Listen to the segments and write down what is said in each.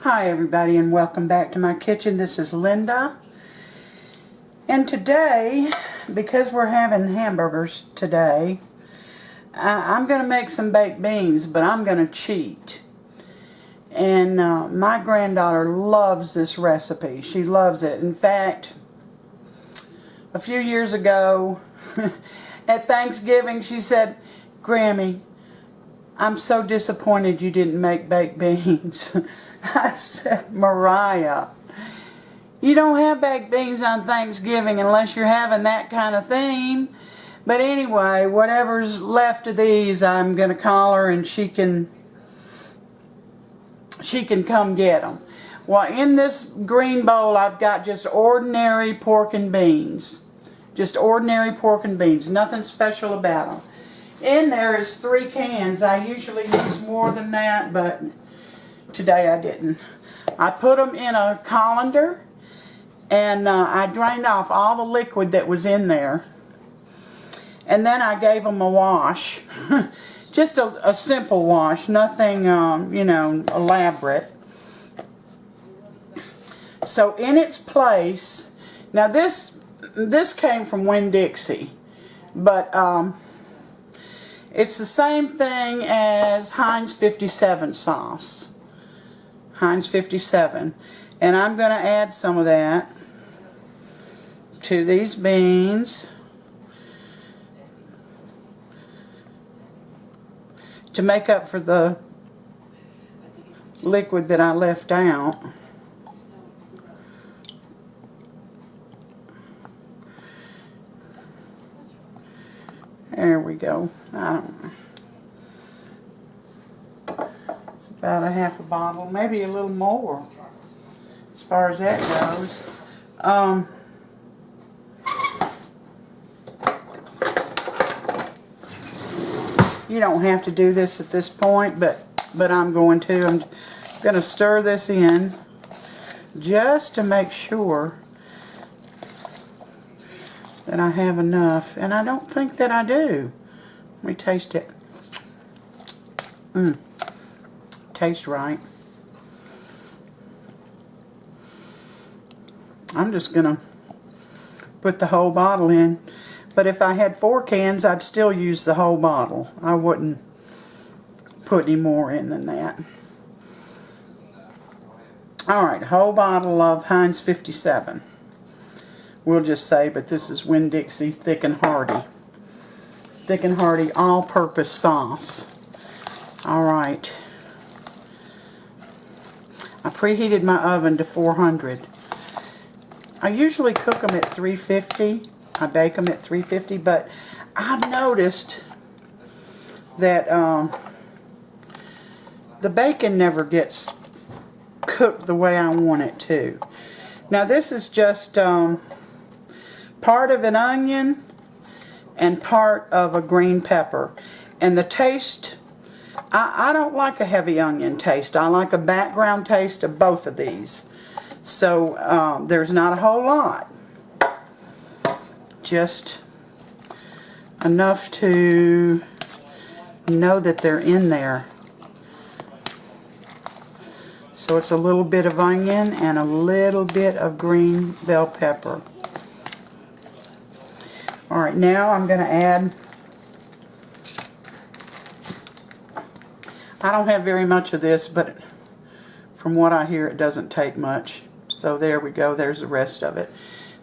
Hi everybody, and welcome back to my kitchen. This is Linda, and today, because we're having hamburgers today, I'm going to make some baked beans, but I'm going to cheat. And my granddaughter loves this recipe. She loves it. In fact, a few years ago at Thanksgiving, she said, "Grammy, I'm so disappointed you didn't make baked beans." I said, "Mariah, you don't have baked beans on Thanksgiving unless you're having that kind of theme." But anyway, whatever's left of these, I'm going to call her and she can come get them. Well, in this green bowl, I've got just ordinary pork and beans. Just ordinary pork and beans. Nothing special about them. In there is 3 cans. I usually use more than that, but today I didn't. I put them in a colander, and I drained off all the liquid that was in there. And then I gave them a wash. Just a simple wash, nothing, elaborate. So in its place, now this came from Winn-Dixie, but it's the same thing as Heinz 57 sauce. Heinz 57. And I'm going to add some of that to these beans to make up for the liquid that I left out. There we go. I don't know. It's about a half a bottle, maybe a little more as far as that goes. You don't have to do this at this point, but I'm going to. I'm going to stir this in just to make sure that I have enough, and I don't think that I do. Let me taste it. Tastes right. I'm just gonna put the whole bottle in, but if I had 4 cans, I'd still use the whole bottle. I wouldn't put any more in than that. Alright, whole bottle of Heinz 57. We'll just say, but this is Winn-Dixie Thick and Hearty. Thick and Hearty all-purpose sauce. Alright. I preheated my oven to 400. I usually cook them at 350. I bake them at 350, but I've noticed that the bacon never gets cooked the way I want it to. Now this is just part of an onion and part of a green pepper. And the taste, I don't like a heavy onion taste. I like a background taste of both of these. So there's not a whole lot. Just enough to know that they're in there. So it's a little bit of onion and a little bit of green bell pepper. Alright, now I'm going to add, I don't have very much of this, but from what I hear it doesn't take much. So there we go, there's the rest of it.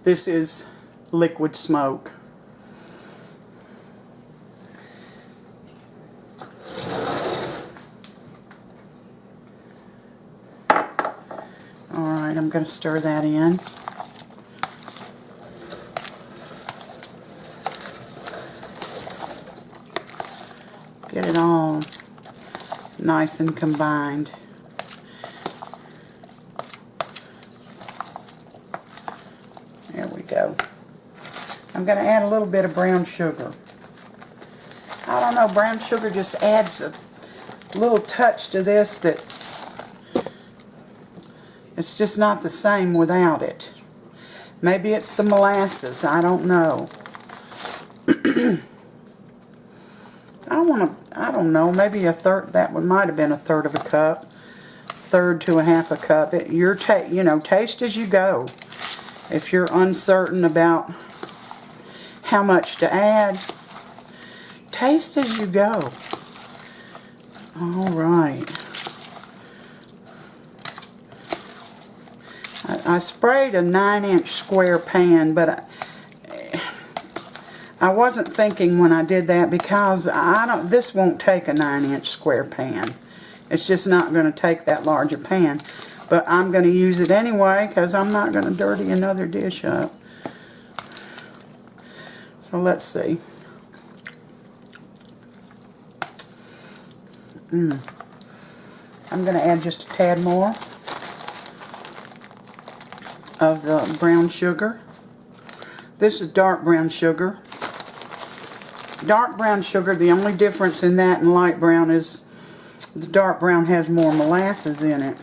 This is liquid smoke. Alright, I'm going to stir that in. Get it all nice and combined. There we go. I'm going to add a little bit of brown sugar. I don't know, brown sugar just adds a little touch to this that it's just not the same without it. Maybe it's the molasses, I don't know. I don't know, maybe a third, that one might have been a third of a cup. 1/3 to 1/2 cup. Taste as you go. If you're uncertain about how much to add, taste as you go. All right. I sprayed a 9-inch square pan, but I wasn't thinking when I did that because this won't take a 9-inch square pan. It's just not going to take that large a pan. But I'm going to use it anyway because I'm not going to dirty another dish up. So let's see. I'm going to add just a tad more of the brown sugar. This is dark brown sugar. Dark brown sugar, the only difference in that and light brown is the dark brown has more molasses in it.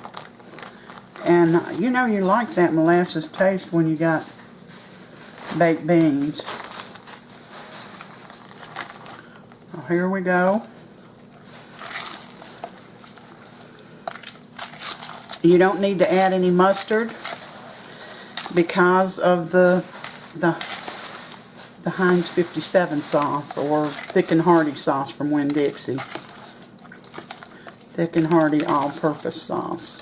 And you know you like that molasses taste when you got baked beans. Well, here we go. You don't need to add any mustard because of the Heinz 57 sauce or Thick and Hearty sauce from Winn-Dixie. Thick and Hearty all-purpose sauce.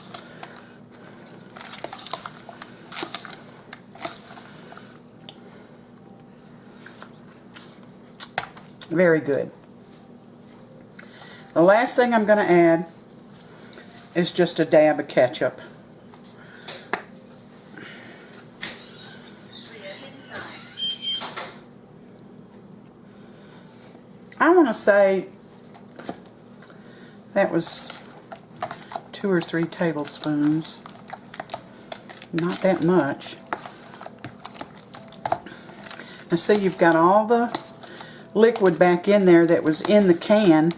Very good. The last thing I'm going to add is just a dab of ketchup. I want to say that was 2 or 3 tablespoons. Not that much. Now see, you've got all the liquid back in there that was in the can,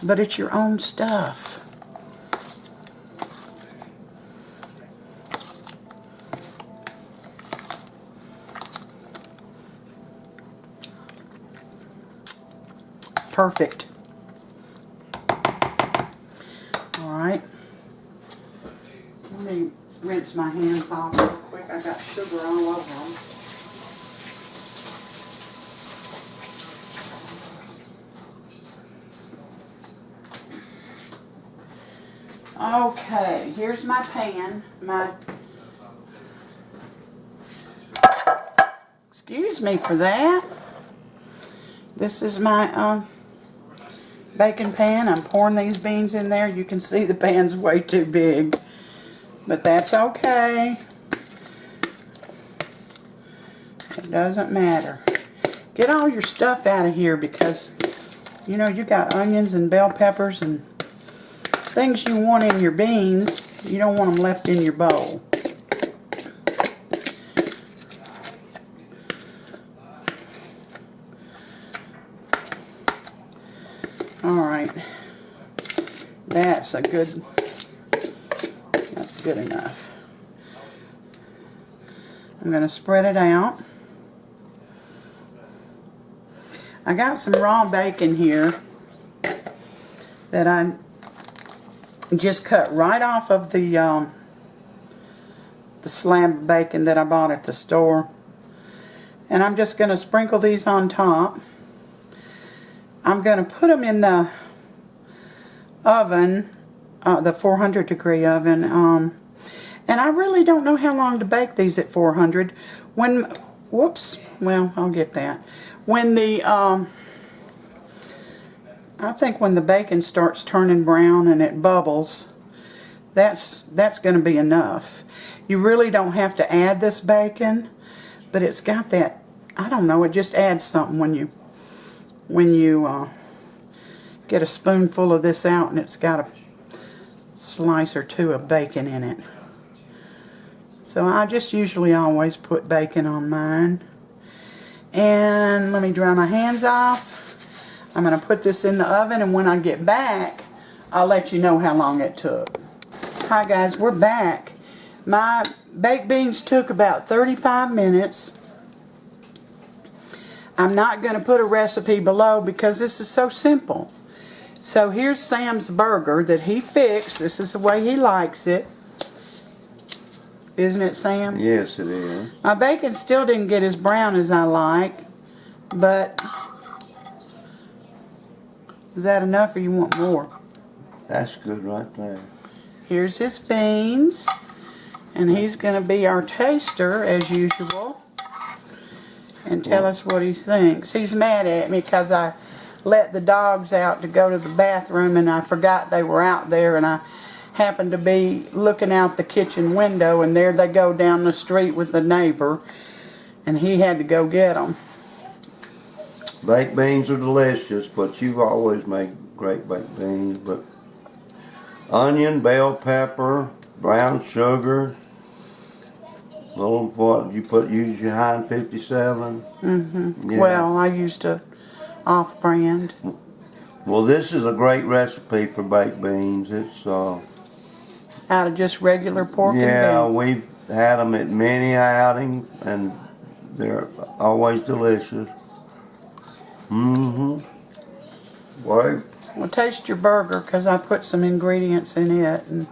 but it's your own stuff. Perfect. Alright. Let me rinse my hands off real quick. I got sugar all over them. Okay, here's my pan. Excuse me for that. This is my baking pan. I'm pouring these beans in there. You can see the pan's way too big, but that's okay. It doesn't matter. Get all your stuff out of here because, you know, you got onions and bell peppers and things you want in your beans. You don't want them left in your bowl. Alright, that's good enough. I'm going to spread it out. I got some raw bacon here that I just cut right off of the slab of bacon that I bought at the store. And I'm just going to sprinkle these on top. I'm going to put them in the oven, the 400-degree oven. And I really don't know how long to bake these at 400. Whoops, well, I'll get that. When the, I think when the bacon starts turning brown and it bubbles, that's going to be enough. You really don't have to add this bacon, but it's got that, I don't know, it just adds something when you get a spoonful of this out and it's got a slice or two of bacon in it. So I just usually always put bacon on mine. And let me dry my hands off. I'm going to put this in the oven, and when I get back, I'll let you know how long it took. Hi guys, we're back. My baked beans took about 35 minutes. I'm not going to put a recipe below because this is so simple. So here's Sam's burger that he fixed. This is the way he likes it. Isn't it, Sam? Yes, it is. My bacon still didn't get as brown as I like, but is that enough or you want more? That's good right there. Here's his beans, and he's going to be our taster as usual and tell us what he thinks. He's mad at me because I let the dogs out to go to the bathroom and I forgot they were out there, and I happened to be looking out the kitchen window and there they go down the street with the neighbor, and he had to go get them. Baked beans are delicious, but you've always made great baked beans. But onion, bell pepper, brown sugar, little what you put? Use your Heinz 57. Yeah. Well, I used a off-brand. Well, this is a great recipe for baked beans. It's Out of just regular pork yeah, and beans. we've had them at many outings, and they're always delicious. Wait. Well, taste your burger because I put some ingredients in it, and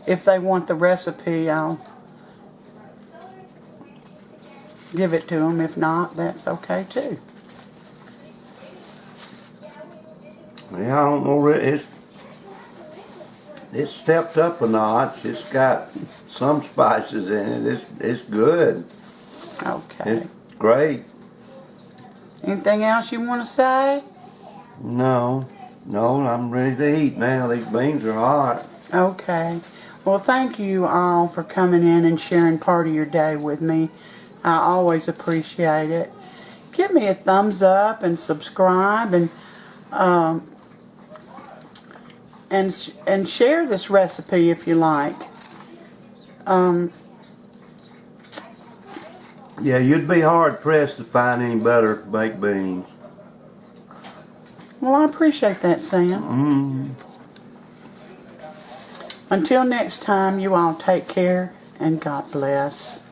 if they want the recipe, I'll give it to them. If not, that's okay too. Yeah, I don't know. It's stepped up a notch. It's got some spices in it. It's good. Okay. It's great. Anything else you want to say? No, I'm ready to eat now. These beans are hot. Okay. Well, thank you all for coming in and sharing part of your day with me. I always appreciate it. Give me a thumbs up and subscribe, and share this recipe if you like. Yeah, you'd be hard pressed to find any better baked beans. Well, I appreciate that, Sam. Until next time, you all take care and God bless.